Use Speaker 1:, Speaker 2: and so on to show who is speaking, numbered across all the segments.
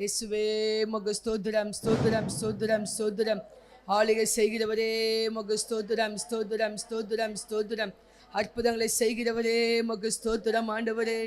Speaker 1: இயேசுவே உமக்கு ஸ்தோத்திரம் ஸ்தோத்திரம் ஸ்தோத்திரம் ஸ்தோத்திரம். ஆளுகை செய்கிறவரே உமக்கு ஸ்தோத்திரம் ஸ்தோத்திரம் ஸ்தோத்திரம் ஸ்தோத்திரம். அற்புதங்களை செய்கிறவரே உமக்கு ஸ்தோத்திரம் ஆண்டவரே.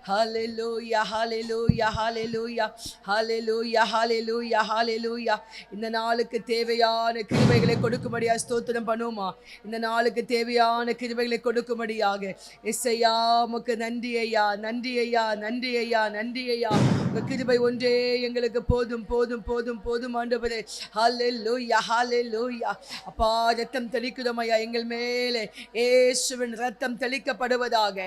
Speaker 1: ஹல்லேலூயா ஹல்லேலூயா ஹல்லேலூயா ஹல்லேலூயா ஹல்லேலூயா ஹல்லேலூயா. இந்த நாளுக்கு தேவையான கிருபைகளை கொடுக்கும்படியா ஸ்தோத்திரம் பண்ணுவோமா? இந்த நாளுக்கு தேவையான கிருபைகளை கொடுக்கும்படியாக இசையா உமக்கு நன்றி ஐயா, நன்றி ஐயா, நன்றி ஐயா, நன்றி ஐயா. உங்க கிருபை ஒன்றே எங்களுக்கு போதும் போதும் போதும் போதும் ஆண்டவரே. ஹல்லேலூயா ஹல்லேலூயா. அப்பா ரத்தம் தெளிக்கிறோம் ஐயா எங்கள் மேலே. இயேசுவின் ரத்தம் தெளிக்கப்படுவதாக,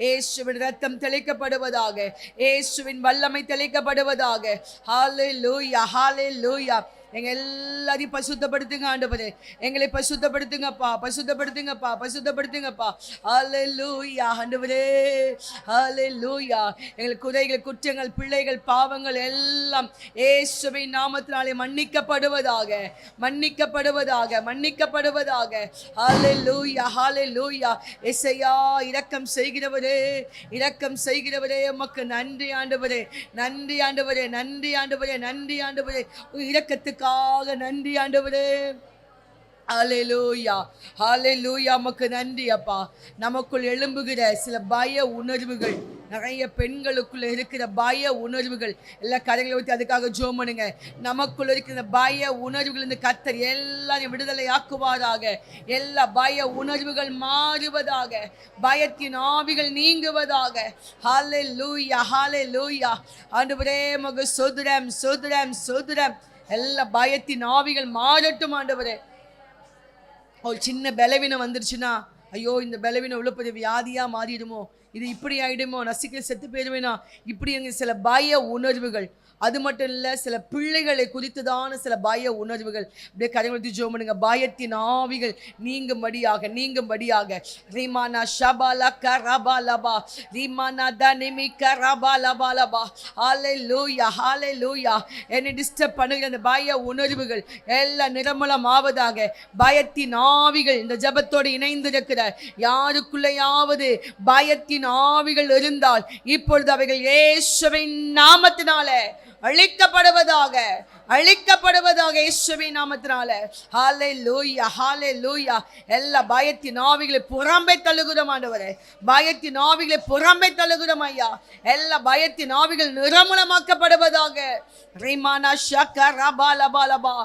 Speaker 1: இயேசுவின் ரத்தம் தெளிக்கப்படுவதாக, இயேசுவின் வல்லமை தெளிக்கப்படுவதாக. ஹல்லேலூயா ஹல்லேலூயா. எங்க எல்லாரையும் பசுத்தப்படுத்துங்க ஆண்டவரே. எங்களை பசுத்தப்படுத்துங்கப்பா, பசுத்தப்படுத்துங்கப்பா, பசுத்தப்படுத்துங்கப்பா. ஹல்லேலூயா ஆண்டவரே, ஹல்லேலூயா. எங்கள் குறைகள், குற்றங்கள், பிள்ளைகள், பாவங்கள் எல்லாம் இயேசுவின் நாமத்தினாலே மன்னிக்கப்படுவதாக, மன்னிக்கப்படுவதாக, மன்னிக்கப்படுவதாக. ஹல்லேலூயா ஹல்லேலூயா. இசையா இரக்கம் செய்கிறவரே, இரக்கம் செய்கிறவரே உமக்கு நன்றி ஆண்டவரே, நன்றி ஆண்டவரே, நன்றி ஆண்டவரே, நன்றி ஆண்டவரே. இரக்கத்துக்கு நன்றி ஆண்டவரே. ஹல்லேலூயா ஹல்லேலூயா. நமக்கு நன்றி அப்பா. நமக்குள் எழும்புகிற சில பய உணர்வுகள், நிறைய பெண்களுக்குள்ள இருக்கிற பய உணர்வுகள் எல்லா கரைகளை ஊற்றி அதுக்காக ஜெபம் பண்ணுங்க. நமக்குள்ள இருக்கிற பய உணர்வுகள் இந்த கர்த்தர் எல்லாரையும் விடுதலை ஆக்குவாராக. எல்லா பய உணர்வுகள் மாறுவதாக, பயத்தின் ஆவிகள் நீங்குவதாக. ஹல்லேலூயா ஹல்லேலூயா. ஆண்டவரே உமக்கு ஸ்தோத்திரம் ஸ்தோத்திரம் ஸ்தோத்திரம். எல்லா பயத்தின் ஆவிகள் மாறட்டும் ஆண்டவரே. ஒரு சின்ன பலவீனம் வந்துருச்சுன்னா, ஐயோ இந்த பலவீனம் உள்ள பெரிய வியாதியா மாறிடுமோ, இது இப்படி ஆயிடுமோ, நசிக்க செத்து போயிடுவேனா, இப்படி எங்க சில பய உணர்வுகள். அது மட்டும் இல்லை, சில பிள்ளைகளை குறித்துதான சில பய உணர்வுகள். அப்படியே கரைவழ்த்தி ஜெபம் பண்ணுங்க. பயத்தின் ஆவிகள் நீங்கும்படியாக, நீங்கும்படியாக. ரீமானா ஷபாலா கரபாலபா, ரீமானா தனிமி கரபாலபாலபா. ஹல்லேலூயா ஹல்லேலூயா. என்னை டிஸ்டர்ப் பண்ணுகிற அந்த பய உணர்வுகள் எல்லாம் நிர்மூலம் ஆவதாக. பயத்தின் ஆவிகள் இந்த ஜபத்தோடு இணைந்திருக்கிற யாருக்குள்ளையாவது பயத்தின் ஆவிகள் இருந்தால் இப்பொழுது அவைகள் இயேசுவின் நாமத்தினாலே அழிக்கப்படுவதாக, அழிக்கப்படுவதாக இயேசுவின் நாமத்தினால. ஹல்லேலூயா ஹல்லேலூயா. எல்லா பயத்தின் ஆவிகளை புறம்பே தள்ளுகிறோம் ஆண்டவரே. பயத்தின் ஆவிகளை புறம்பே தள்ளுகிறோம் ஐயா. எல்லா பயத்தின் ஆவிகள் நிர்மூலமாக்கப்படுவதாக. ரீமானா ஷக்கரபாலபாலபா,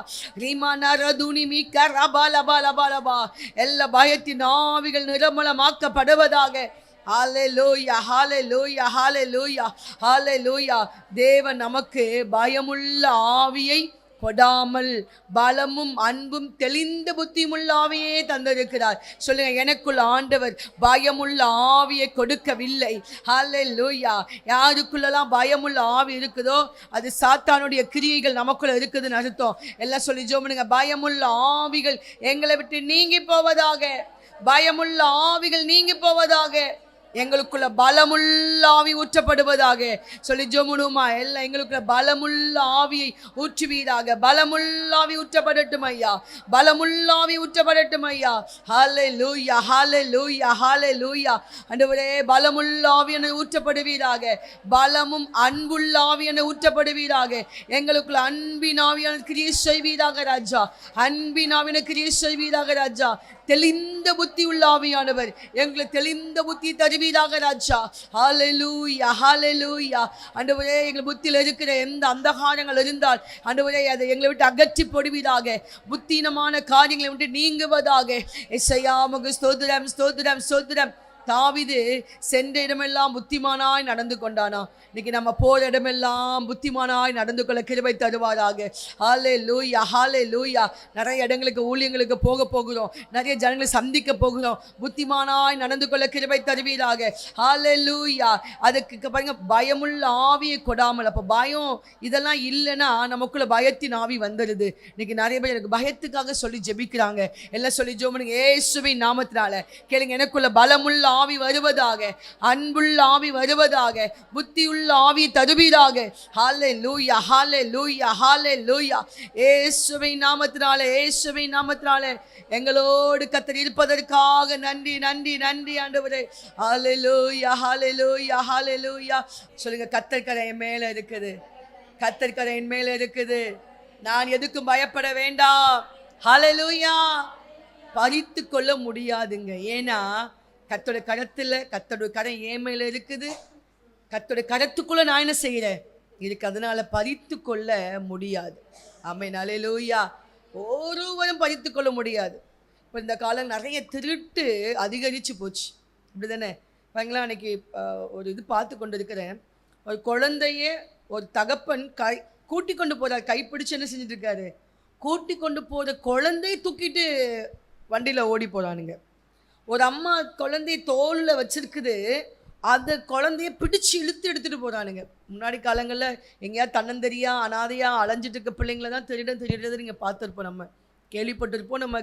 Speaker 1: ரீமானா ரதுனி மிக்கரபாலபாலபாலபா. எல்லா பயத்தின் ஆவிகள் நிர்மூலமாக்கப்படுவதாக. ஹல்லேலூயா ஹல்லேலூயா ஹல்லேலூயா ஹல்லேலூயா. தேவன் நமக்கு பயமுள்ள ஆவியை கொடாமல் பலமும் அன்பும் தெளிந்த புத்தியுமுள்ள ஆவியே தந்திருக்கிறார். சொல்லுங்க, எனக்குள்ள ஆண்டவர் பயமுள்ள ஆவியை கொடுக்கவில்லை. ஹல்லேலூயா. யாருக்குள்ளெல்லாம் பயமுள்ள ஆவி இருக்குதோ அது சாத்தானுடைய கிரியைகள் நமக்குள்ள இருக்குதுன்னு அர்த்தம். எல்லாம் சொல்லி ஜெபம் பண்ணுங்க. பயமுள்ள ஆவிகள் எங்களை விட்டு நீங்கி போவதாக, பயமுள்ள ஆவிகள் நீங்கி போவதாக. எங்களுக்குள்ள பலமுள்ள ஆவி ஊற்றப்படுவதாக. சொல்லி ஜெபமுமா எல்லாம் எங்களுக்குள்ள பலமுள்ள ஆவியை ஊற்றுவீராக. பலமுள்ள ஆவி ஊற்றப்படட்டும் ஐயா, பலமுள்ள ஆவி ஊற்றப்படட்டும் ஐயா. ஹல்லேலூயா ஹல்லேலூயா ஹல்லேலூயா. ஆண்டவரே பலமுள்ள ஆவி என ஊற்றப்படுவீராக. பலமும் அன்புள்ள ஆவி என ஊற்றப்படுவீராக. எங்களுக்குள்ள அன்பின் ஆவியான கிரியை செய்வீராக ராஜா. அன்பின் ஆவியான கிரியை செய்வீராக ராஜா. தெளிந்த புத்தி உள்ள ஆவியானவர் எங்களை தெளிந்த புத்தி தருவீராக ராஜா. ஹல்லேலூயா ஹல்லேலூயா. ஆண்டவரே எங்கள் புத்தியில் இருக்கிற எந்த அந்தகாரங்கள் இருந்தால் ஆண்டவரே அதை எங்களை விட்டு அகற்றி போடுவீராக. புத்தீனமான காரியங்களை விட்டு நீங்குவதாக. எஸ்ஐயா உமக்கு ஸ்தோத்திரம் ஸ்தோத்திரம் ஸ்தோத்திரம். தாவீது சென்ற இடமெல்லாம் புத்திமானாய் நடந்து கொண்டானா. இன்னைக்கு நம்ம போற இடமெல்லாம் புத்திமானாய் நடந்து கொள்ள கிருபை தருவாராக. ஹல்லேலூயா ஹல்லேலூயா. நிறைய இடங்களுக்கு ஊழியங்களுக்கு போக போகிறோம், நிறைய ஜனங்களை சந்திக்க போகிறோம். புத்திமானாய் நடந்து கொள்ள கிருபை தருவீராக. ஹல்லேலூயா. அதுக்கு பாருங்க, பயமுள்ள ஆவியை கொடாமல். அப்போ பயம் இதெல்லாம் இல்லைன்னா நமக்குள்ள பயத்தின் ஆவி வந்துடுது. இன்னைக்கு நிறைய பேர் எனக்கு பயத்துக்காக சொல்லி ஜெபிக்கிறாங்க. எல்லாம் சொல்லி ஜெபம் பண்ணுங்க. இயேசுவின் நாமத்தினால கேளுங்க. எனக்குள்ள பலமுள்ள ஆவி வருவதாக, அன்புள்ள ஆவி வருவதாக, புத்தியுள்ள ஆவி தருவீராக. ஹல்லேலூயா ஹல்லேலூயா ஹல்லேலூயா. இயேசுவின் நாமத்தினாலே, இயேசுவின் நாமத்தினாலே எங்களோடு கர்த்தர் இருப்பதற்காக நன்றி நன்றி நன்றி ஆண்டவரே. ஹல்லேலூயா ஹல்லேலூயா ஹல்லேலூயா. சொல்லுங்க, கர்த்தர் கரை மேல இருக்குது, கர்த்தர் கரம் என் மேல இருக்குது, நான் எதுக்கும் பயப்பட வேண்டாம். ஹல்லேலூயா. பறித்து கொள்ள முடியாதுங்க. ஏன்னா கர்த்தருடைய கரத்துல, கர்த்தருடைய கரம் என் மேல இருக்குது, கர்த்தருடைய கரத்துக்குள்ள நான் என்ன செய்கிறேன் இருக்கு, அதனால பறித்து கொள்ள முடியாது. ஆமென். ஹல்லேலூயா. ஒருவரும் பறித்து கொள்ள முடியாது. இப்போ இந்த காலம் நிறைய திருட்டு அதிகரித்து போச்சு, இப்படி தானே? பாருங்களா, அன்னைக்கு ஒரு இது பார்த்து கொண்டு இருக்கிறேன். ஒரு குழந்தைய ஒரு தகப்பன் கூட்டி கொண்டு போகிறார், கைப்பிடிச்சு என்ன செஞ்சுட்டு இருக்காரு, கூட்டி கொண்டு போகிற குழந்தைய தூக்கிட்டு வண்டியில் ஓடி போகிறானுங்க. ஒரு அம்மா குழந்தைய தோளில் வச்சிருக்குது, அந்த குழந்தைய பிடிச்சி இழுத்து எடுத்துகிட்டு போகிறானுங்க. முன்னாடி காலங்களில் எங்கேயாவது தன்னந்தரியா அனாதையாக அலைஞ்சிட்டு இருக்க பிள்ளைங்கள தான் திருடுறது நீங்கள் பார்த்துருப்போம், நம்ம கேள்விப்பட்டிருப்போம், நம்ம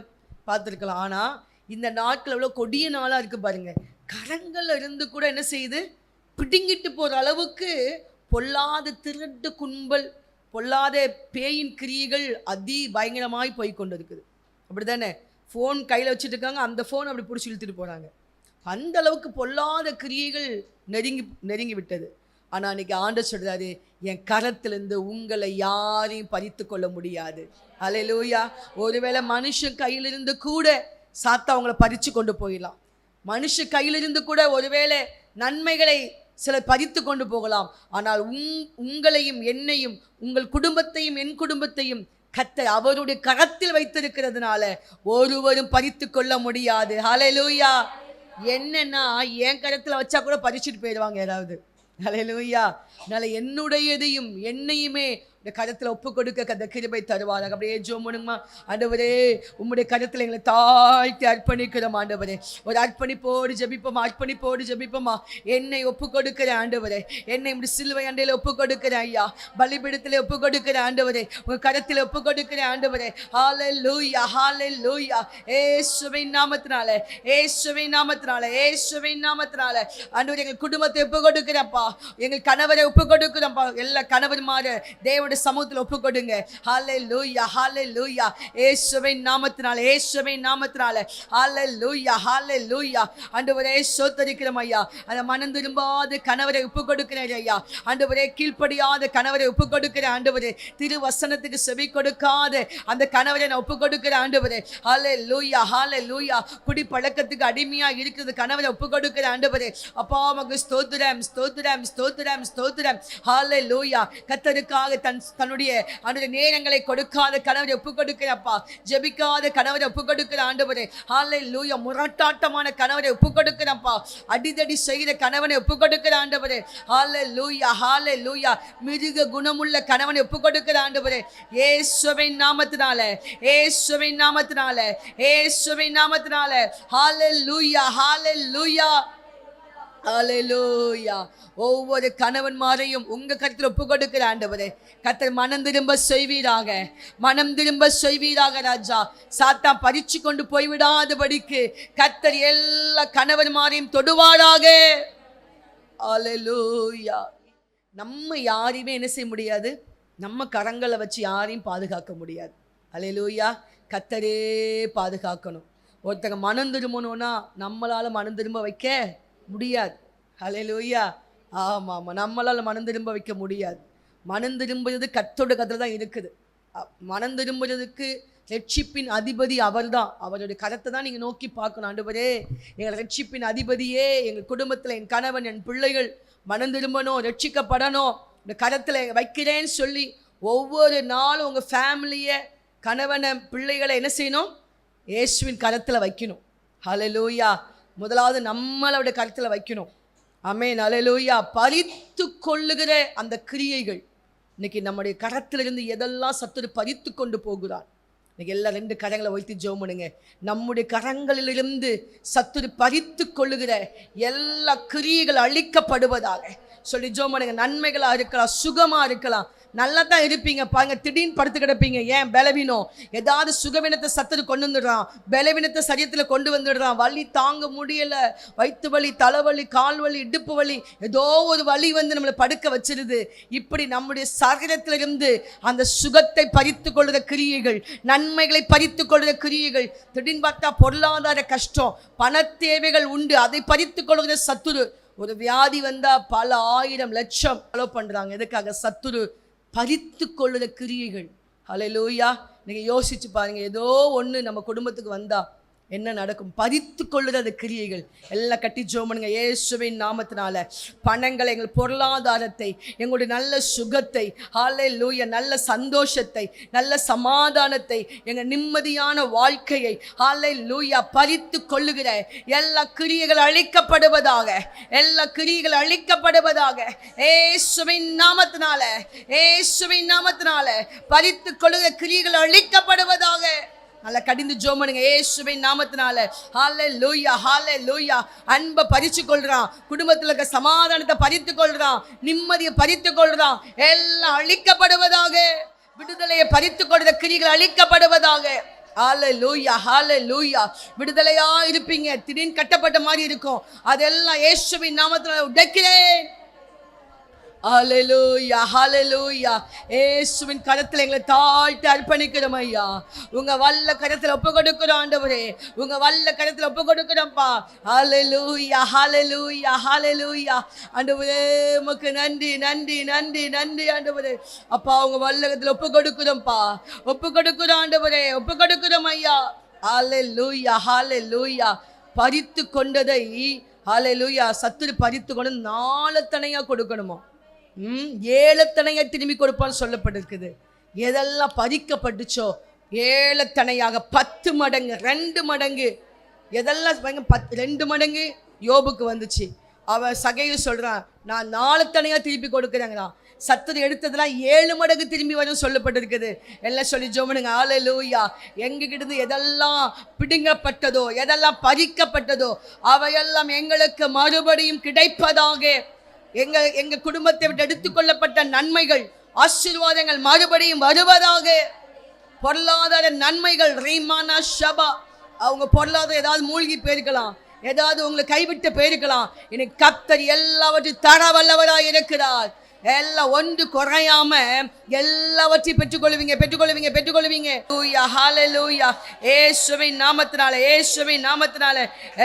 Speaker 1: பார்த்துருக்கலாம். ஆனால் இந்த நாட்கள் எவ்வளோ கொடிய நாளாக இருக்குது பாருங்கள். கரங்கள் இருந்து கூட என்ன செய்யுது, பிடுங்கிட்டு போகிற அளவுக்கு பொல்லாத திருட்டு கும்பல், பொல்லாத பேயின் கிரியைகள் பயங்கரமாய் போய் கொண்டு இருக்குது. அப்படி தானே? ஃபோன் கையில் வச்சுட்டு இருக்காங்க, அந்த ஃபோன் அப்படி பிடிச்சி இழுத்துட்டு போகிறாங்க. அந்த அளவுக்கு பொல்லாத கிரியைகள் நெருங்கி விட்டது. ஆனால் அன்றைக்கி ஆண்டவர் சொல்கிறாரு, என் கரத்திலிருந்து உங்களை யாரையும் பறித்து கொள்ள முடியாது. ஹல்லேலூயா. ஒருவேளை மனுஷன் கையிலிருந்து கூட சாத்தா அவங்கள பறித்து கொண்டு போயிடலாம். மனுஷ கையிலிருந்து கூட ஒருவேளை நன்மைகளை சிலர் பறித்து கொண்டு போகலாம். ஆனால் உங்களையும் என்னையும், உங்கள் குடும்பத்தையும் என் குடும்பத்தையும் கர்த்தர் அவருடைய கரத்தில் வைத்திருக்கிறதுனால ஒருவரும் பறித்து கொள்ள முடியாது. ஹல்லேலூயா. என்னன்னா என் கரத்தில் வச்சா கூட பறிச்சுட்டு போயிடுவாங்க யாராவது. ஹல்லேலூயா. அதனால என்னுடையதையும் என்னையுமே இந்த கரத்தில் ஒப்பு கொடுக்க அந்த கிருபை தருவாராக. அப்படியே ஜெபம் பண்ணுமா. ஆண்டவரே, உம்முடைய கரத்தில் எங்களை தாழ்த்தி அர்ப்பணிக்கிறோம் ஆண்டவரே. ஒரு அர்ப்பணிப்போடு ஜெபிப்போமா. என்னை ஒப்பு கொடுக்கிறேன் ஆண்டவரே, என்னை இப்படி சிலுவை அண்டையில் ஒப்பு கொடுக்கிறேன் ஐயா, பலிபீடத்தில் ஒப்பு கொடுக்கிறேன் ஆண்டவரே, உங்கள் கரத்தில் ஒப்பு கொடுக்கிறேன் ஆண்டவரே. ஹல்லேலூயா, ஹல்லேலூயா. இயேசுவின் நாமத்தினால ஆண்டவரே, எங்கள் குடும்பத்தை ஒப்பு கொடுக்கிறேன்ப்பா, எங்கள் கணவரை ஒப்பு கொடுக்கிறோம்ப்பா. எல்லா கணவர்மார தேவ சமூகத்தில் ஒப்பு கொடுங்க. ஹல்லேலூயா, ஹல்லேலூயா. இயேசுவின் நாமத்தினால ஹல்லேலூயா, ஹல்லேலூயா. ஆண்டவரே ஸ்தோத்திரிக்கிறோம் ஐயா. அந்த மனம் திரும்பாத கணவரை ஒப்பு கொடுக்கிறேன் ஐயா. ஆண்டவரே, கீழ்ப்படியாத கணவரை ஒப்பு கொடுக்கிறேன் ஆண்டவரே. திருவசனத்துக்கு செவி கொடுக்காத அந்த கணவரை நான் ஒப்பு கொடுக்கிறேன் ஆண்டவரே. ஹல்லேலூயா, ஹல்லேலூயா. குடி பழக்கத்துக்கு அடிமையா இருக்கிறது கணவரை ஒப்பு கொடுக்கிறேன் ஆண்டவரே. அப்பா உமக்கு ஸ்தோத்திரம். ஹல்லேலூயா. கர்த்தருக்காக தன்னுடைய நேரங்களை கொடுக்காத கணவரை ஒப்பு கொடுக்கிறப்பா, ஜெபிக்காத கணவரை ஒப்பு கொடுக்கிற ஆண்டவரே. ஹல்லேலூயா. முரட்டாட்டமான கணவரை ஒப்பு கொடுக்கிறப்பா, அடிதடி செய்கிற கணவனை ஒப்பு கொடுக்கிற ஆண்டவரே. ஹல்லேலூயா, ஹல்லேலூயா. மிருக குணமுள்ள கணவனை ஒப்பு கொடுக்கிற ஆண்டவரே. இயேசுவின் நாமத்தினால ஹல்லேலூயா, ஹல்லேலூயா, ஹல்லேலூயா. ஒவ்வொரு கணவன்மாரையும் உங்க கருத்தில் ஒப்பு கொடுக்கிற ஆண்டவரே. கர்த்தர் மனம் திரும்ப செய்வீராக ராஜா. சாத்தான் பறிச்சு கொண்டு போய்விடாதபடிக்கு கர்த்தர் எல்லா கணவன்மாரையும் தொடுவாராக. ஹல்லேலூயா. நம்ம யாரையுமே என்ன செய்ய முடியாது, நம்ம கரங்களை வச்சு யாரையும் பாதுகாக்க முடியாது. ஹல்லேலூயா. கர்த்தரே பாதுகாக்கணும். ஒருத்தங்க மனம் திரும்பணும்னா நம்மளால மனம் திரும்ப வைக்க முடியாது. ஹல்லேலூயா. ஆமாம், நம்மளால் மனம் திரும்ப வைக்க முடியாது. மனம் திரும்புறது கர்த்தருடைய கருத்தில் தான் இருக்குது. மனம் திரும்புறதுக்கு ரட்சிப்பின் அதிபதி அவர் தான். அவருடைய கரத்தை தான் நீங்கள் நோக்கி பார்க்கணும். ஆண்டவரே, எங்கள் ரட்சிப்பின் அதிபதியே, எங்கள் குடும்பத்தில் என் கணவன் என் பிள்ளைகள் மனம் திரும்பணும், ரட்சிக்கப்படணும், இந்த கரத்தில் வைக்கிறேன்னு சொல்லி ஒவ்வொரு நாளும் உங்கள் ஃபேமிலியை, கணவனை, பிள்ளைகளை என்ன செய்யணும், இயேசுவின் கரத்தில் வைக்கணும். ஹல்லேலூயா. முதலாவது நம்மளோட கருத்தில் வைக்கணும். ஆமென். ஹல்லேலூயா. பறித்து கொள்ளுகிற அந்த கிரியைகள் இன்னைக்கு நம்முடைய கரத்திலிருந்து எதெல்லாம் சத்துரு பறித்து கொண்டு போகிறான். இன்னைக்கு எல்லாம் 2 கரங்களை வைத்து ஜெபம் பண்ணுங்க. நம்முடைய கரங்களிலிருந்து சத்துரு பறித்து கொள்ளுகிற எல்லா கிரியைகள் அழிக்கப்படுவதாக சொல்லி ஜெபம் பண்ணுங்க. நன்மைகளாக இருக்கலாம், சுகமாக இருக்கலாம், நல்லா தான் இருப்பீங்க பாருங்க, திடீர்னு படுத்து கிடப்பீங்க. ஏன்? பலவீனம். ஏதாவது சுகவீனத்தை சத்துரு கொண்டு வந்துடுறான், பலவீனத்தை சரியத்தில் கொண்டு வந்துடுறான். வலி தாங்க முடியலை, வயிற்று வலி, தலைவலி, கால் வலி, இடுப்பு வலி, ஏதோ ஒரு வலி வந்து நம்மளை படுக்க வச்சிருது. இப்படி நம்முடைய சரீரத்திலிருந்து அந்த சுகத்தை பறித்து கொள்கிற கிரியைகள், நன்மைகளை பறித்து கொள்கிற கிரியைகள், திடீர்னு பார்த்தா பொருளாதார கஷ்டம், பண தேவைகள் உண்டு, அதை பறித்து கொள்கிற சத்துரு. ஒரு வியாதி வந்தால் பல 1000 லட்சம் செலவு பண்ணுறாங்க. எதுக்காக? சத்துரு பறித்து கொள்ளுத கிரியைகள். ஹல்லேலூயா. நீங்க யோசிச்சு பாருங்க, ஏதோ ஒன்று நம்ம குடும்பத்துக்கு வந்தா என்ன நடக்கும்? பறித்து கொள்ளுறது கிரியைகள். எல்லாம் கட்டி ஜோமனுங்க. இயேசுவின் நாமத்தினால பணங்களை, எங்கள் பொருளாதாரத்தை, எங்களுடைய நல்ல சுகத்தை, ஹல்லேலூயா, நல்ல சந்தோஷத்தை, நல்ல சமாதானத்தை, எங்கள் நிம்மதியான வாழ்க்கையை ஹல்லேலூயா பறித்து கொள்ளுகிற எல்லா கிரியைகள் அழிக்கப்படுவதாக. எல்லா கிரியைகள் அழிக்கப்படுவதாக இயேசுவின் நாமத்தினால. இயேசுவின் நாமத்தினால பறித்து கொள்ளுகிற கிரியைகள் அழிக்கப்படுவதாக. நல்லா கடிந்து ஜோமனுங்க. இயேசுவின் நாமத்தினால ஹல்லேலூயா, ஹல்லேலூயா. அன்பை பறித்து கொள்றான், குடும்பத்தில் இருக்க சமாதானத்தை பறித்து கொள்றான், நிம்மதியை பறித்து கொள்றான். எல்லாம் அழிக்கப்படுவதாக. விடுதலையை பறித்து கொள்ற கிரிகள் அழிக்கப்படுவதாக. ஹல்லேலூயா, ஹல்லேலூயா. விடுதலையா இருப்பீங்க. திடீர்னு கட்டப்பட்ட மாதிரி இருக்கும், அதெல்லாம் இயேசுவின் நாமத்தினால உடைக்கிறேன். ஹல்லேலூயா, ஹல்லேலூயா. இயேசுவின் கரத்தில் எங்களை தாழ்த்தி அர்ப்பணிக்கிறோம் ஐயா. உங்க வல்ல கரத்தில் ஒப்பு கொடுக்கிறோம் ஆண்டவரே. உங்க வல்ல கரத்தில் ஒப்பு கொடுக்கிறோம்ப்பா. ஹல்லேலூயா, ஹல்லேலூயா, ஹல்லேலூயா. ஆண்டவரே உமக்கு நன்றி, நன்றி, நன்றி, நன்றி ஆண்டவரே. அப்பா உங்க வல்லகத்தில் ஒப்பு கொடுக்கிறோம்ப்பா. ஒப்பு கொடுக்கிறோம் ஆண்டவரே, ஒப்பு கொடுக்கிறோம் ஐயா. ஹல்லேலூயா, ஹல்லேலூயா. பறித்து கொண்டதை ஹல்லேலூயா சத்துரு பறித்து கொண்டு 4 தனையா கொடுக்கணுமா? 7 தனையா திரும்பி கொடுப்பான்னு சொல்லப்பட்டிருக்குது. எதெல்லாம் பறிக்கப்பட்டுச்சோ 7 தனையாக 10 மடங்கு, 2 மடங்கு. எதெல்லாம் 2 மடங்கு யோபுக்கு வந்துச்சு. அவன் சகையை சொல்றான், நான் 4 தனையா திருப்பி கொடுக்குறேங்கிறான். சத்துரு எடுத்ததெல்லாம் 7 மடங்கு திரும்பி வரும் சொல்லப்பட்டிருக்குது. எல்லாம் சொல்லி ஜோமனுங்க. ஹல்லேலூயா. எங்ககிட்ட எதெல்லாம் பிடுங்கப்பட்டதோ, எதெல்லாம் பறிக்கப்பட்டதோ அவையெல்லாம் எங்களுக்கு மறுபடியும் கிடைப்பதாக. எங்க குடும்பத்தை விட்டு எடுத்துக்கொள்ளப்பட்ட நன்மைகள், ஆசீர்வாதங்கள் மறுபடியும் வருவதாக. பொருளாதார நன்மைகள் ரீமானா ஷபா. அவங்க பொருளாதாரம் ஏதாவது மூழ்கி போயிருக்கலாம், ஏதாவது உங்களை கைவிட்டு போயிருக்கலாம். இன்னைக்கு கர்த்தர் எல்லாவற்றையும் தர வல்லவராய் இருக்கிறார். எல்லாம் ஒன்று குறையாம எல்லாவற்றையும் பெற்றுக்கொள்வீங்க, பெற்றுக்கொள்வீங்க, பெற்றுக்கொள்வீங்க. ஹல்லேலூயா. இயேசுவின் நாமத்தினால, இயேசுவின் நாமத்தினால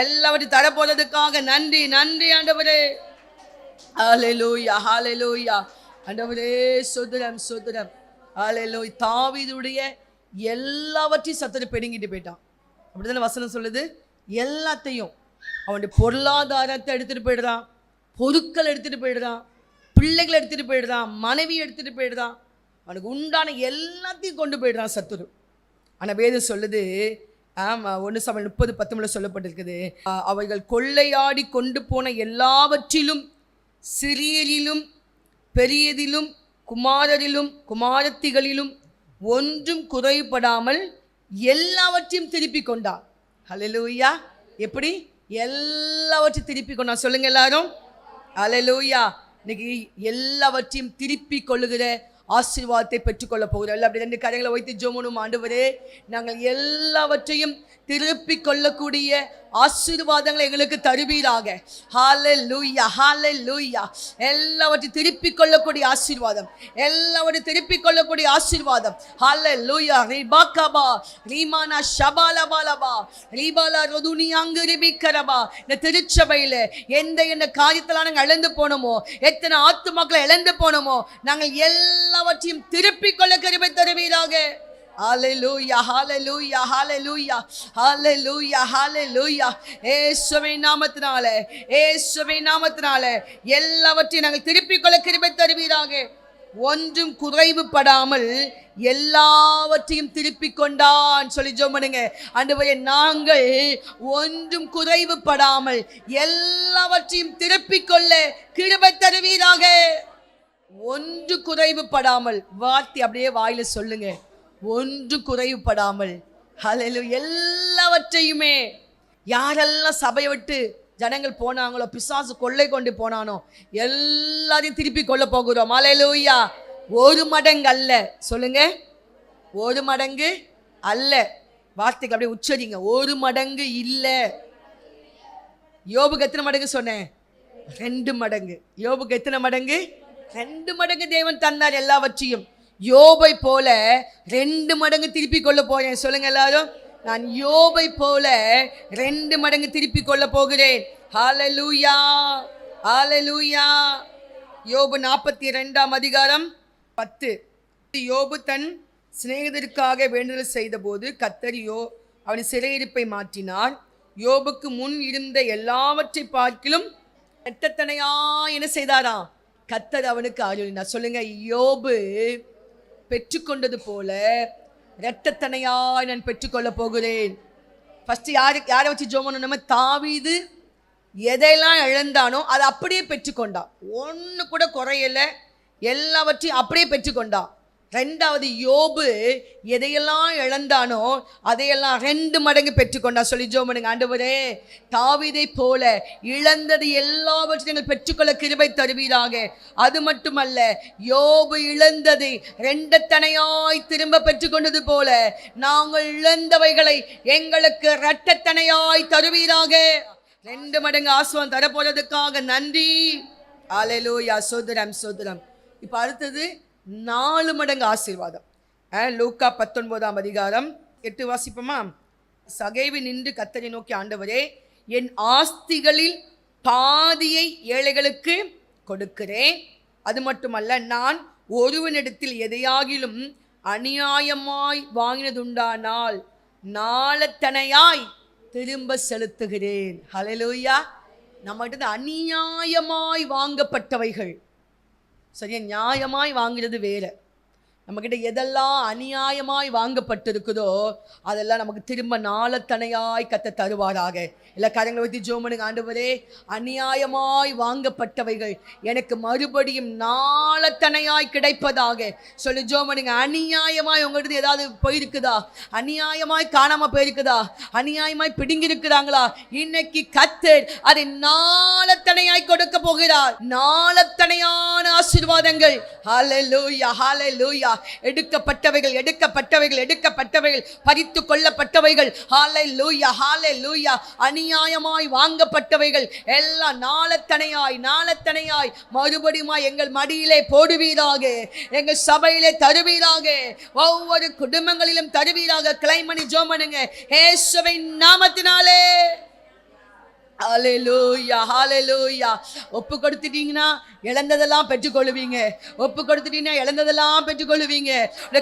Speaker 1: எல்லாவற்றையும் தரப்போறதுக்காக நன்றி, நன்றி ஆண்டவரே. ஹல்லேலூயா, ஹல்லேலூயா. ஆண்டவரே சுதரம், சுதரம். ஹல்லேலூயா. தாவீதுடைய எல்லாவற்றையும் சத்துரு பிடுங்கிட்டு போயிட்டான். அப்படிதானே வசனம் சொல்லுது. எல்லாத்தையும் அவனுடைய பொருளாதாரத்தை எடுத்துட்டு போயிடுறான், பொருட்கள் எடுத்துட்டு போயிடுறான், பிள்ளைகளை எடுத்துட்டு போயிடுறான், மனைவி எடுத்துட்டு போயிடுறான். அவனுக்கு உண்டான எல்லாத்தையும் கொண்டு போயிடுறான் சத்துரு. ஆனால் வேதம் சொல்லுது, ஆமாம், 1 Samuel 30:19 சொல்லப்பட்டிருக்குது, அவைகள் கொள்ளையாடி கொண்டு போன எல்லாவற்றிலும், சிறியரிலும் பெரியதிலும், குமாரரிலும் குமாரத்திகளிலும் ஒன்றும் குறைபடாமல் எல்லாவற்றையும் திருப்பி கொண்டான். ஹல்லேலூயா. எப்படி எல்லாவற்றையும் திருப்பி கொண்டான் சொல்லுங்க எல்லாரும். ஹல்லேலூயா. இன்னைக்கு எல்லாவற்றையும் திருப்பி கொள்ளுகிற ஆசீர்வாதத்தை பெற்றுக்கொள்ள போகிறோம். அப்படி 2 கரங்களை வைத்து ஜெபம். ஆண்டவரே, நாங்கள் எல்லாவற்றையும் திருப்பி கொள்ளக்கூடிய ஆசீர்வாதங்களை எங்களுக்கு தருவீராக. ஹல்லேலூயா, ஹல்லேலூயா. எல்லாவற்றையும் திருப்பி கொள்ளக்கூடிய ஆசீர்வாதம், எல்லாவற்றையும் திருப்பி கொள்ளக்கூடிய ஆசீர்வாதம். ஹல்லேலூயா. ரிபாகபா ரீமானா ஷபாலபாலபா ரிபாலா ரோதுனியாங்கு ரிபிகரபா. இந்த திருச்சபையில் எந்த காரியத்தில் நாங்கள் இழந்து போனோமோ, எத்தனை ஆத்துமாக்களை இழந்து போனோமோ, நாங்கள் எல்லாவற்றையும் திருப்பி கொள்ள கிருபை தருவீராக. ஹல்லேலூயா, ஹல்லேலூயா, ஹல்லேலூயா, ஹல்லேலூயா, ஹல்லேலூயா. இயேசுவின் நாமத்தினால, இயேசுவின் நாமத்தினால எல்லாவற்றையும் நாங்கள் திருப்பிக் கொள்ள கிருபை தருவீராக. ஒன்றும் குறைவுபடாமல் எல்லாவற்றையும் திருப்பிக் கொண்டான் சொல்லி ஜெபம் பண்ணுங்க. ஆண்டவரே, நாங்கள் ஒன்றும் குறைவுபடாமல் எல்லாவற்றையும் திருப்பிக் கொள்ள கிருபை தருவீராக. ஒன்று குறைவுபடாமல் வார்த்தை அப்படியே வாயில சொல்லுங்க. ஒன்று குறைவுபடாமல். ஹல்லேலூயா. எல்லாவற்றையுமே யாரெல்லாம் சபையை விட்டு ஜனங்கள் போனாங்களோ, பிசாசு கொள்ளை கொண்டு போனானோ, எல்லாரையும் திருப்பி கொள்ள போகிறோம். ஹல்லேலூயா. 1 மடங்கு அல்ல சொல்லுங்க. 1 மடங்கு அல்ல. வார்த்தைக்கு அப்படியே உச்சரிங்க. 1 மடங்கு இல்லை. யோபுக்கு எத்தனை மடங்கு சொன்னேன்? 2 மடங்கு. யோபுக்கு எத்தனை மடங்கு? 2 மடங்கு தேவன் தந்தார் எல்லாவற்றையும். யோபை போல 2 மடங்கு திருப்பி கொள்ள போறேன் சொல்லுங்க எல்லாரும். நான் யோபை போல 2 மடங்கு திருப்பி கொள்ள போகிறேன். ஹல்லேலூயா, ஹல்லேலூயா. யோபு 42 அதிகாரம் 10. யோபு தன் சிநேகிதருக்காக வேண்டுதல் செய்த போது கர்த்தர் அவன் சிறையிருப்பை மாற்றினார். யோபுக்கு முன் இருந்த எல்லாவற்றை பார்க்கிலும் இரட்டத்தனையா என்ன செய்தாராம்? கர்த்தர் அவனுக்கு அருளினார். சொல்லுங்க, யோபு பெற்றுக்கொண்டது போல இரட்டத்தனையா நான் பெற்றுக்கொள்ள போகிறேன். ஃபர்ஸ்ட் யாரை வச்சு ஜெபம் பண்ணணும்? தாவீது எதையெல்லாம் இழந்தானோ அதை அப்படியே பெற்றுக்கொண்டான். ஒன்று கூட குறையல, எல்லாவற்றையும் அப்படியே பெற்றுக்கொண்டான். ரெண்டாவது, யோபு எதையெல்லாம் இழந்தானோ அதையெல்லாம் 2 மடங்கு பெற்றுக்கொண்டா. சொல்லி ஜெபம் பண்ணுங்க, ஆண்டவரே தாவீதை போல இழந்தது எல்லாவற்றையும் நீங்கள் பெற்றுக்கொள்ள கிருபை தருவீராக. அது மட்டுமல்ல, யோபு இழந்ததை 2 தனையாய் திரும்ப பெற்றுக்கொண்டது போல நாங்கள் இழந்தவைகளை எங்களுக்கு இரட்டத்தனையாய் தருவீராக. 2 மடங்கு ஆசீர்வாதம் தரப்போறதுக்காக நன்றி. அல்லேலூயா. சோதரம். இப்போ அடுத்தது 4 மடங்கு ஆசீர்வாதம். லூக்கா 19ஆம் அதிகாரம் 8 வாசிப்போமா? சகைவி நின்று கர்த்தரை நோக்கி, ஆண்டவரே என் ஆஸ்திகளில் பாதியை ஏழைகளுக்கு கொடுக்கிறேன். அது மட்டுமல்ல, நான் ஒருவனிடத்தில் எதையாகிலும் அநியாயமாய் வாங்கினதுண்டானால் நாளத்தனையாய் திரும்ப செலுத்துகிறேன். ஹல்லேலூயா. நம்மகிட்ட அநியாயமாய் வாங்கப்பட்டவைகள், சரியா? நியாயமாய் வாங்கிறது வேற. நம்மக்கிட்ட எதெல்லாம் அநியாயமாய் வாங்கப்பட்டிருக்குதோ அதெல்லாம் நமக்கு திரும்ப நாளத்தனையாய் கர்த்தர் தருவாராக. இல்லை கரங்களை வைத்து ஜெபம் பண்ணுங்க, ஆண்டவரே அநியாயமாய் வாங்கப்பட்டவைகள் எனக்கு மறுபடியும் நாளத்தனையாய் கிடைப்பதாக சொல்லி ஜெபம் பண்ணுங்க. அநியாயமாய் உங்கள்கிட்ட ஏதாவது போயிருக்குதா? அநியாயமாய் காணாம போயிருக்குதா? அநியாயமாய் பிடுங்கி இருக்கிறாங்களா? இன்னைக்கு கர்த்தர் அதை நாளத்தனையாய் கொடுக்க போகிறார். நாளத்தனையான ஆசீர்வாதங்கள். ஹல்லேலூயா, ஹல்லேலூயா. எடுக்கப்பட்டவைகள் பறித்து கொள்ளப்பட்டவைகள். ஹல்லேலூயா, ஹல்லேலூயா. அநியாயமாய் வாங்கப்பட்டவைகள் எல்லாம் நாளத்தனையாய் மறுபடியும் எங்கள் மடியிலே போடுவீராக, எங்கள் சபையிலே தருவீராக, ஒவ்வொரு குடும்பங்களிலும் தருவீராக. கிளைமணி ஜெபம் பண்ணுங்க, இயேசுவின் நாமத்தினாலே. ஹல்லேலூயா, ஹல்லேலூயா. ஒப்பு கொடுத்துட்டீங்கன்னா இழந்ததெல்லாம் பெற்றுக்கொள்ளுவீங்க. ஒப்பு கொடுத்துட்டீங்கன்னா இழந்ததெல்லாம் பெற்றுக்கொள்ளுவீங்க.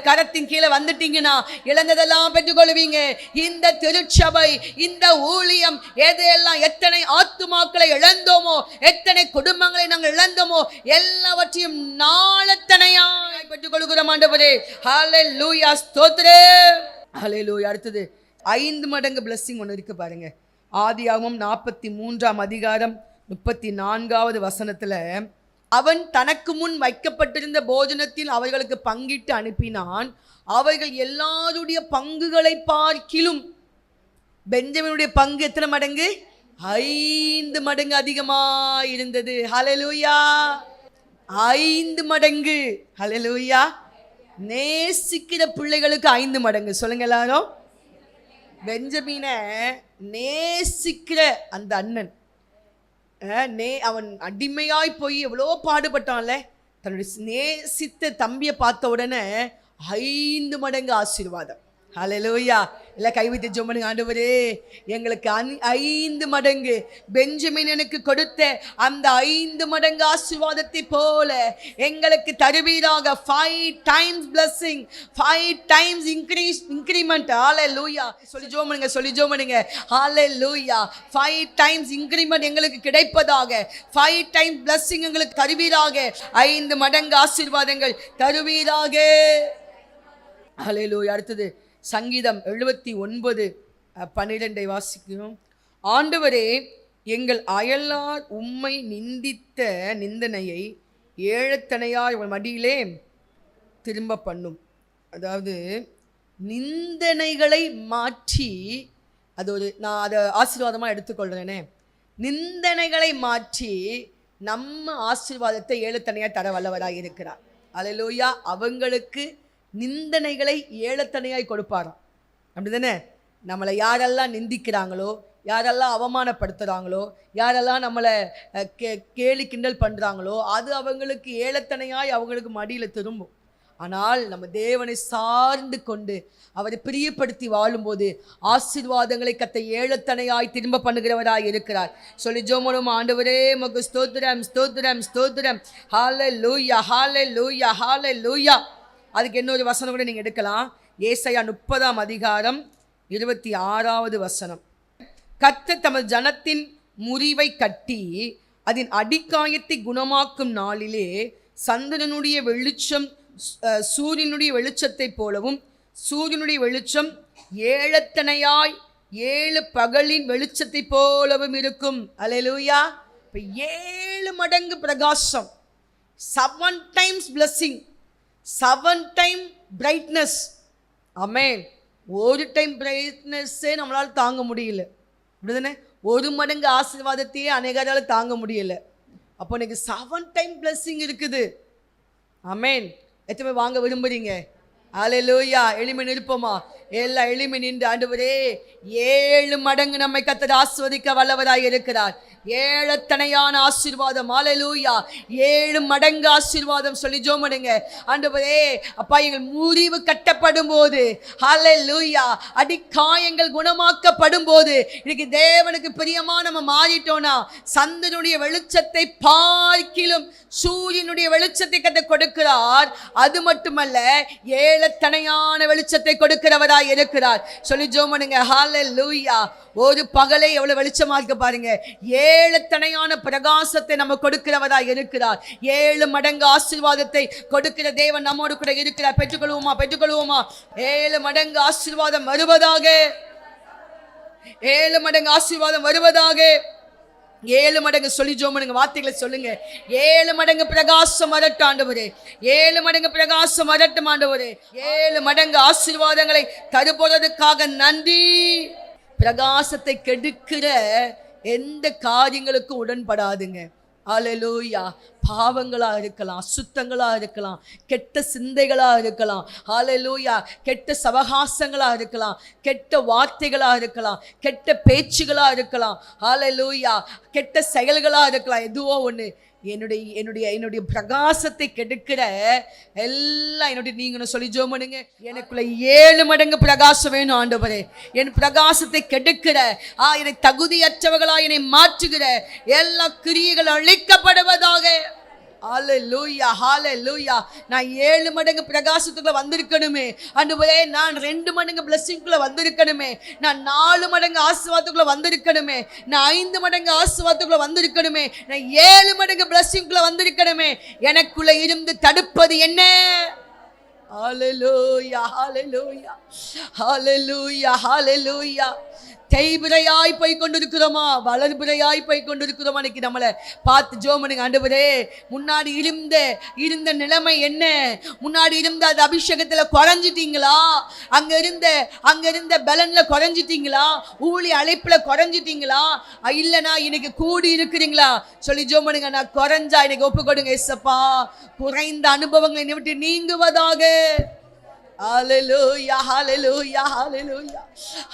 Speaker 1: கரத்தின் கீழே வந்துட்டீங்கன்னா இழந்ததெல்லாம் பெற்றுக்கொள்ளுவீங்க. இந்த திருச்சபை, இந்த ஊழியம், எதையெல்லாம் எத்தனை ஆத்துமாக்களை இழந்தோமோ, எத்தனை குடும்பங்களை நாங்கள் இழந்தோமோ எல்லாவற்றையும் நாளத்தனையாய் பெற்றுக்கொள்கிறோம் ஆண்டவரே. ஹல்லேலூயா, ஸ்தோத்திரம். ஹல்லேலூயா. அடுத்தது 5 மடங்கு பிளஸிங் ஒன்று இருக்கு பாருங்க. ஆதியாகமம் 43ஆம் அதிகாரம் 34வது வசனத்துல, அவன் தனக்கு முன் வைக்கப்பட்டிருந்த போஜனத்தில் அவர்களுக்கு பங்கிட்டு அனுப்பினான். அவர்கள் எல்லாருடைய பங்குகளை பார்க்கிலும் பெஞ்சமினுடைய பங்கு எத்தனை மடங்கு? 5 மடங்கு அதிகமாக இருந்தது. ஹல்லேலூயா. 5 மடங்கு. ஹல்லேலூயா. நேசிக்கிற பிள்ளைகளுக்கு 5 மடங்கு. சொல்லுங்க எல்லாரும். பெஞ்சமினை நேசிக்கிற அந்த அண்ணன், அவன் அடிமையாய் போய் எவ்வளோ பாடுபட்டான்ல, தன்னுடைய நேசித்த தம்பியை பார்த்த உடனே 5 மடங்கு ஆசீர்வாதம். ஹல்லேலூயா. இல்லை கைவிட்டு ஜெபம் பண்ணுங்க, ஆண்டவரே எங்களுக்கு 5 மடங்கு பெஞ்சமின் எனக்கு கொடுத்த அந்த 5 மடங்கு ஆசீர்வாதத்தை போல எங்களுக்கு தருவீராக. 5 times blessing, 5 times increment. ஹல்லேலூயா. சொல்லி ஜெபம் பண்ணுங்க. ஹல்லேலூயா. 5 times increment எங்களுக்கு கிடைப்பதாக. 5 times blessing எங்களுக்கு தருவீராக. 5 மடங்கு ஆசீர்வாதங்கள் தருவீராக. ஹல்லேலூயா. அடுத்தது சங்கீதம் 79:12 வாசிக்கிறோம். ஆண்டவரே எங்கள் அயலார் உம்மை நிந்தித்த நிந்தனையை ஏழத்தனையாய் மடியிலே திரும்ப பண்ணும். அதாவது நிந்தனைகளை மாற்றி, நான் அதை ஆசீர்வாதமாக எடுத்துக்கொள்கிறேனே, நிந்தனைகளை மாற்றி நம்ம ஆசீர்வாதத்தை ஏழத்தனையாக தர வல்லவராக இருக்கிறார். அல்லேலூயா. அவங்களுக்கு நிந்தனைகளை ஏழத்தனையாய் கொடுப்பாராம். அப்படி தானே? நம்மளை யாரெல்லாம் நிந்திக்கிறாங்களோ, யாரெல்லாம் அவமானப்படுத்துகிறாங்களோ, யாரெல்லாம் நம்மளை கேலி கிண்டல் பண்ணுறாங்களோ, அது அவங்களுக்கு ஏழத்தனையாய் அவங்களுக்கு மடியில் திரும்பும். ஆனால் நம்ம தேவனை சார்ந்து கொண்டு அவரை பிரியப்படுத்தி வாழும்போது ஆசீர்வாதங்களை கர்த்தர் ஏழத்தனையாய் திரும்ப பண்ணுகிறவராய் இருக்கிறார். சொல்லி ஜெபம், ஆண்டவரே உமக்கு ஸ்தோத்திரம் ஸ்தோத்திரம் ஸ்தோத்திரம், ஹல்லேலூயா ஹல்லேலூயா ஹல்லேலூயா. அதுக்கு இன்னொரு வசனம் கூட நீங்கள் எடுக்கலாம். ஏசாயா 30:26 கர்த்தர் தமது ஜனத்தின் முறிவை கட்டி அதன் அடிக்காயத்தை குணமாக்கும் நாளிலே சந்திரனுடைய வெளிச்சம் சூரியனுடைய வெளிச்சத்தை போலவும் சூரியனுடைய வெளிச்சம் ஏழத்தனையாய் 7 பகலின் வெளிச்சத்தை போலவும் இருக்கும். அல்லேலூயா. இப்போ 7 மடங்கு பிரகாசம், 7 times blessing, 7 time brightness. ஆமென். ஒரு டைம் பிரைட்னஸ்ஸே நம்மளால் தாங்க முடியல, அப்படிதானே? 1 மடங்கு ஆசீர்வாதத்தையே அநேகரால் தாங்க முடியல. அப்போ எனக்கு 7 time blessing இருக்குது. ஆமென். எத்தனை வாங்க விரும்புறீங்க? அல்லேலூயா. எளிமை நிற்போமா? எல்லாம் எளிமை நின்று, ஆண்டவரே 7 மடங்கு நம்மை கர்த்தர் ஆசீர்வதிக்க வல்லவராய் இருக்கிறார். ஏழத்தனையான ஆசீர்வாதம். அல்லேலூயா. 7 மடங்கு ஆசீர்வாதம். சொல்லி ஜெபம் பண்ணுங்க. ஆண்டவரே அப்பா, எங்கள் முறிவு கட்டப்படும் போது, அல்லேலூயா, அடிக்காயங்கள் குணமாக்கப்படும் போது, இன்னைக்கு தேவனுக்கு பிரியமா நம்ம மாறிட்டோம்னா சந்திரனுடைய வெளிச்சத்தை பார்க்கிலும் சூரியனுடைய வெளிச்சத்தை கர்த்தர் கொடுக்கிறார். அது மட்டுமல்ல, ஏழத்தனையான வெளிச்சத்தை கொடுக்கிறவராய் இருக்கிறார். சொல்லி ஜெபம் பண்ணுங்க. ஹல்லேலூயா. ஒரு பகலை எவ்வளவு வெளிச்சமா இருக்க பாருங்க. 7 தனையான பிரகாசத்தை நம்ம கொடுக்கிறவராய் இருக்கிறார். 7 மடங்கு ஆசீர்வாதத்தை கொடுக்கிற தேவன் நம்மோடு கூட இருக்கிறார். பெற்றுக்கொள்வோமா? பெற்றுக்கொள்வோமா? 7 மடங்கு ஆசீர்வாதம் வருவதாக. 7 மடங்கு ஆசீர்வாதம் வருவதாக. 7 மடங்கு சொல்லி ஜெபம் பண்ணுங்க. வார்த்தைகளை சொல்லுங்க. 7 மடங்கு பிரகாசம் வரட்டும் ஆண்டவரே. 7 மடங்கு பிரகாசம் வரட்டும் ஆண்டவரே. 7 மடங்கு ஆசீர்வாதங்களை தருவதற்காக நன்றி. பிரகாசத்தை கெடுக்கிற எந்த காரியங்களுக்கும் உடன்படாதுங்க. அல்லேலூயா. பாவங்களா இருக்கலாம், அசுத்தங்களா இருக்கலாம், கெட்ட சிந்தைகளா இருக்கலாம், அல்லேலூயா, கெட்ட சவகாசங்களா இருக்கலாம், கெட்ட வார்த்தைகளா இருக்கலாம், கெட்ட பேச்சுகளா இருக்கலாம், அல்லேலூயா, கெட்ட செயல்களா இருக்கலாம். எதுவோ ஒன்று என்னுடைய பிரகாசத்தை கெடுக்கிற எல்லாம் என்னுடைய நீங்க சொல்லி ஜெபம் பண்ணுங்க. எனக்குள்ள 7 மடங்கு பிரகாசம் வேணும் ஆண்டவரே. என் பிரகாசத்தை கெடுக்கிற என்னை தகுதியற்றவர்களா என்னை மாற்றுகிற எல்லா கிரியைகள் அழிக்கப்படுவதாக. ஹல்லேலூயா ஹல்லேலூயா. நான் 7 மடங்கு பிரகாசத்துக்குள்ள வந்திருக்கணுமே ஆண்டவரே. நான் 2 மடங்கு பிளஸிங்குள்ள வந்திருக்கணுமே. நான் 4 மடங்கு ஆசீர்வாதத்துக்குள்ள வந்திருக்கணுமே. நான் 5 மடங்கு ஆசீர்வாதத்துக்குள்ள வந்திருக்கணுமே. நான் 7 மடங்கு பிளஸிங்குள்ள வந்திருக்கணுமே. எனக்குள்ள இருந்து தடுப்பது என்ன? ஹல்லேலூயா ஹல்லேலூயா ஹல்லேலூயா ஹல்லேலூயா. தேய்பிரையாய் போய் கொண்டிருக்கிறோமா? வளர்பிரையாய் போய் கொண்டிருக்கிறோமா? இன்னைக்கு நம்மளை பார்த்து ஜெபம் பண்ணுங்க. ஆண்டவரே, முன்னாடி இருந்த நிலைமை என்ன? முன்னாடி இருந்த அந்த அபிஷேகத்தில் குறைஞ்சிட்டீங்களா? அங்க இருந்த பலன்ல குறைஞ்சிட்டீங்களா? ஊழி அழைப்புல குறைஞ்சிட்டீங்களா? இல்லைனா இன்னைக்கு கூடி இருக்கிறீங்களா? சொல்லி ஜெபம் பண்ணுங்க. நான் குறைஞ்சா இன்னைக்கு ஒப்பு கொடுங்க. ஏசப்பா, குறைந்த அனுபவங்களை என்னை விட்டு நீங்குவதாக. Hallelujah, hallelujah, hallelujah,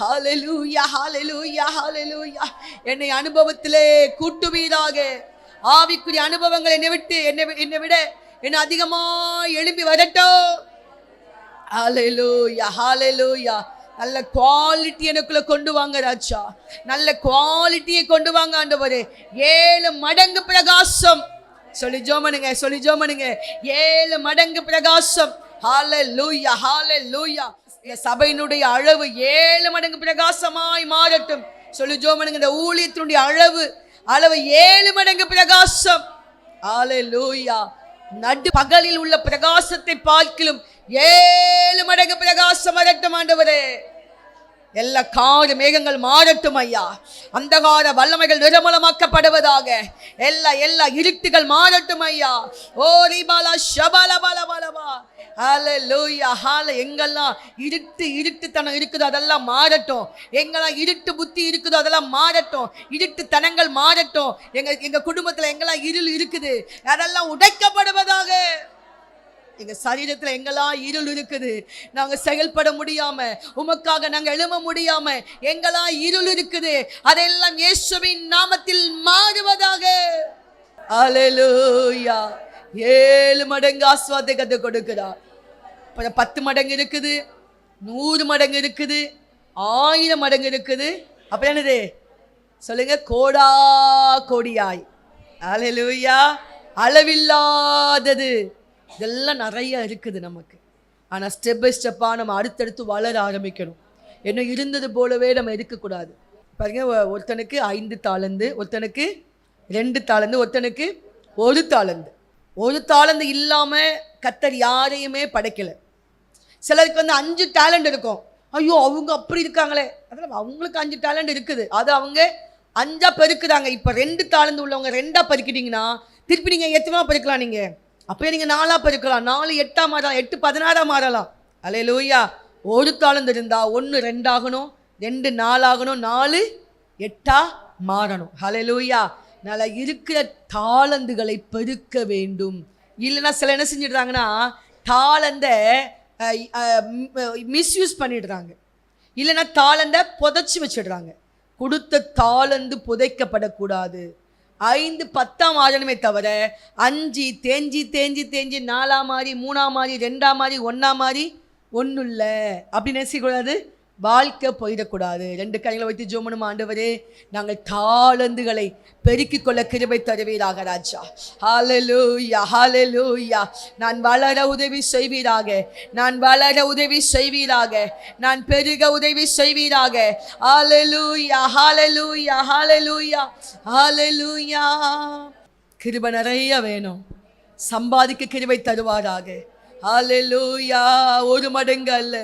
Speaker 1: hallelujah, hallelujah, hallelujah. என்னை அனுபவத்திலே கூட்டுவீராக. ஆவிக்குரிய அனுபவங்கள் என்னை விட என்ன அதிகமா எழும்பி வரட்டும். hallelujah, hallelujah. நல்ல குவாலிட்டி எனக்குள்ள கொண்டு வாங்க ராஜா. நல்ல குவாலிட்டியை கொண்டு வாங்க ஆண்டவரே. 7 மடங்கு பிரகாசம். சொல்லி ஜெபம் பண்ணுங்க. 7 மடங்கு பிரகாசம். ஹல்லேலூயா ஹல்லேலூயா. இந்த சபையினுடைய அளவு 7 மடங்கு பிரகாசமாய் மாறட்டும். சொல்லி ஜெபம் பண்ணுங்க. இந்த ஊழியத்தினுடைய அளவு 7 மடங்கு பிரகாசம். ஹல்லேலூயா. நடு பகலில் உள்ள பிரகாசத்தை பார்க்கிலும் 7 மடங்கு பிரகாசம் வரட்டும் ஆண்டவரே. எல்லா காடு மேகங்கள் மாறட்டும் ஐயா. அந்தகார வல்லமைகள் நிர்மூலமாக்கப்படுவதாக. எல்லா இருட்டுகள் மாறட்டும் ஐயா. ஓ ரிபாலா ஷபாலா பாலா பாலா. ஹல்லேலூயா ஹல்லே. எங்கெல்லாம் இருட்டுத்தனம் இருக்குதோ அதெல்லாம் மாறட்டும். எங்கெல்லாம் இருட்டு புத்தி இருக்குதோ அதெல்லாம் மாறட்டும். இருட்டு தனங்கள் மாறட்டும். எங்க குடும்பத்தில் எங்கெல்லாம் இருள் இருக்குது அதெல்லாம் உடைக்கப்படுவதாக. எங்க சரீரத்தில் எங்கெல்லாம் இருள் இருக்குது, நாங்க செயல்பட முடியாம, உமக்காக நாங்க எழும்ப முடியாம எங்கெல்லாம் இருள் இருக்குது அதெல்லாம் இயேசுவின் நாமத்தில் மாறுவதாக. ஹல்லேலூயா. 7 மடங்கு ஆசீர்வாதத்தை கத்து கொடுக்கிறார். அப்புறம் 10 மடங்கு இருக்குது, 100 மடங்கு இருக்குது, 1000 மடங்கு இருக்குது. அப்புறம் என்னது சொல்லுங்க? கோடா கோடியாய். அல்லேலூயா. அளவில்லாதது. இதெல்லாம் நிறைய இருக்குது நமக்கு. ஆனால் ஸ்டெப் பை ஸ்டெப்பாக நம்ம அடுத்தடுத்து வளர ஆரம்பிக்கணும். என்ன இருந்தது போலவே நம்ம இருக்கக்கூடாது. பாருங்க, ஒருத்தனுக்கு 5 தாலந்து, ஒருத்தனுக்கு 2 தாலந்து, ஒருத்தனுக்கு 1 தாலந்து. 1 தாலந்து இல்லாமல் கர்த்தர் யாரையுமே படைக்கலை. சிலருக்கு 5 டேலண்ட் இருக்கும். ஐயோ அவங்க அப்படி இருக்காங்களே, அதனால் அவங்களுக்கு 5 டேலண்ட் இருக்குது, அது அவங்க 5ஆக பெருக்குறாங்க. இப்போ 2 தாலந்து உள்ளவங்க 2ஆக பெருக்கிட்டீங்கன்னா திருப்பி நீங்கள் எத்தனை பெருக்கலாம்? நீங்கள் அப்படியே நீங்கள் 4ஆக பெருக்கலாம், 4 8ஆக மாறலாம், 8 16ஆக மாறலாம். அல்லேலூயா. 1 தாலந்து இருந்தால் 1 2 ஆகணும், 2 4 ஆகணும், 4 8ஆக மாறணும். அல்லேலூயா. நல்லா இருக்கிற தாளந்துகளை பெருக்க வேண்டும். இல்லைன்னா சில என்ன செஞ்சிடுறாங்கன்னா தாளந்தை மிஸ்யூஸ் பண்ணிடுறாங்க, இல்லைன்னா தாளந்தை புதைச்சி வச்சிடுறாங்க. கொடுத்த தாளந்து புதைக்கப்படக்கூடாது. 5 10ஆம் ஆகணுமே தவிர 5 தேஞ்சி 4ஆ மாறி 3ஆ மாறி 2ஆ மாறி 1ஆ மாறி ஒன்றும் இல்லை அப்படின்னு நினைக்கக்கூடாது. வாழ்க்கை போயிடக்கூடாது. 2 கைகளை வைத்து ஜெபம். ஆண்டவரே, நாங்கள் தாளந்துகளை பெருக்கிக் கொள்ள கிருபை தருவீராக ராஜா. ஹல்லேலூயா, ஹல்லேலூயா. நான் வளர உதவி செய்வீராக, நான் வளர உதவி செய்வீராக, நான் பெருக உதவி செய்வீராக. ஹல்லேலூயா, ஹல்லேலூயா, ஹல்லேலூயா, ஹல்லேலூயா. கிருபை நிறைய வேணும். சம்பாதிக்க கிருபை தருவாராக. ஹல்லேலூயா. 1 மடங்கு அல்ல,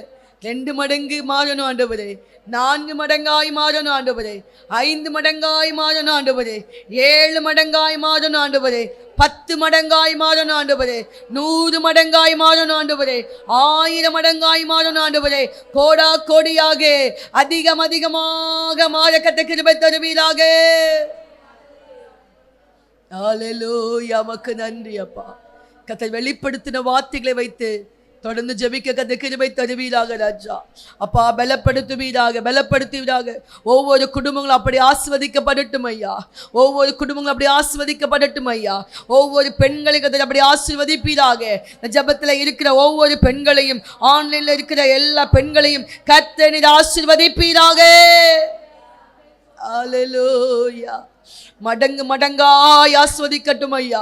Speaker 1: 2 மடங்கு மாறணும் ஆண்டவரே, 4 மடங்காய் மாறணும் ஆண்டவரே, 5 மடங்காய் மாறணும் ஆண்டவரே, 7 மடங்காய் மாறணும் ஆண்டவரே, 10 மடங்காய் மாறணும் ஆண்டவரே, 100 மடங்காய் மாறணும் ஆண்டவரே, 1000 மடங்காய் மாறணும் ஆண்டவரே. கோடா கோடியாக அதிகமாக மாற கர்த்தர் கிருபை தருவீராக. அல்லேலூயா. உமக்கு நன்றி அப்பா. கர்த்தர் வெளிப்படுத்தின வார்த்தைகளை வைத்து தொடர்ந்து ஜெபிக்க கர்த்தர் கிருபை தருவீராக ராஜா. அப்பா பலப்படுத்துவீராக, பலப்படுத்துவீராக. ஒவ்வொரு குடும்பங்களும் அப்படி ஆசீர்வதிக்கப்படட்டும் ஐயா. ஒவ்வொரு குடும்பங்களும் அப்படி ஆசீர்வதிக்கப்படட்டும் ஐயா. ஒவ்வொரு பெண்களையும் கர்த்தர் அப்படி ஆசீர்வதிப்பீராக. ஜெபத்தில் இருக்கிற ஒவ்வொரு பெண்களையும், ஆன்லைனில் இருக்கிற எல்லா பெண்களையும் கர்த்தர் ஆசீர்வதிப்பீராக. அல்லேலூயா. மடங்கு மடங்காய் ஆஸ்வதிக்கட்டும் ஐயா.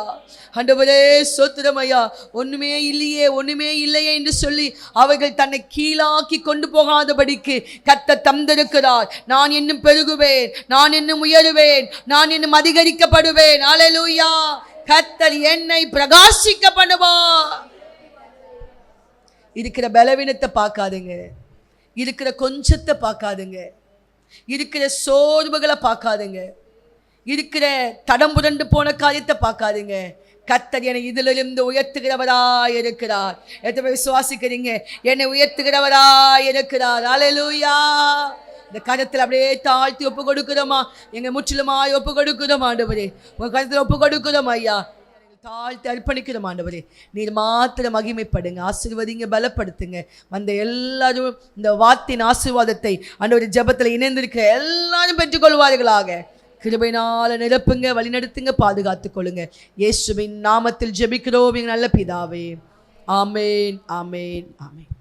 Speaker 1: ஆண்டவரே ஸ்தோத்திரம் ஐயா. ஒண்ணுமே இல்லையே, ஒண்ணுமே இல்லையே என்று சொல்லி அவர்கள் தன்னை கீழாக்கி கொண்டு போகாதபடிக்கு கர்த்தர் தந்திருக்கிறார். நான் இன்னும் பெருகுவேன், நான் இன்னும் உயருவேன், நான் இன்னும் அதிகரிக்கப்படுவேன். அல்லேலூயா. கர்த்தர் என்னை பிரகாசிக்க பண்ணுவார். இருக்கிற பலவீனத்தை பார்க்காதுங்க, இருக்கிற கொஞ்சத்தை பார்க்காதுங்க, இருக்கிற சோர்வுகளை பார்க்காதுங்க, இருக்கிற தடம் புரண்டு போன காரியத்தை பார்க்காதுங்க. கர்த்தர் என்னை இதிலிருந்து உயர்த்துகிறவராய் இருக்கிறார். எத்தனை விசுவாசிக்கிறீங்க? என்னை உயர்த்துகிறவராய் இருக்கிறார். அல்லேலூயா. இந்த கருத்தில் அப்படியே தாழ்த்தி ஒப்பு கொடுக்கிறோமா? எங்க முற்றிலுமாய் ஒப்பு கொடுக்கிறோம் ஆண்டவரே. உங்க கருத்தில் ஒப்பு கொடுக்கிறோம் ஐயா. தாழ்த்தி அர்ப்பணிக்கிறோம் ஆண்டவரே. நீர் மாத்திரம் மகிமைப்படுங்க, ஆசீர்வதிங்க, பலப்படுத்துங்க. வந்த எல்லாரும் இந்த வார்த்தையின் ஆசீர்வாதத்தை ஆண்டவரே ஜெபத்தில் இணைந்திருக்கிற எல்லாரும் பெற்றுக்கொள்வார்களாக. கிருபையினால நிரப்புங்க, வழிநடத்துங்க, பாதுகாத்துக் கொள்ளுங்க. இயேசுவின் நாமத்தில் ஜெபிக்கிறோம் எங்கள் நல்ல பிதாவே. ஆமேன், ஆமேன், ஆமேன்.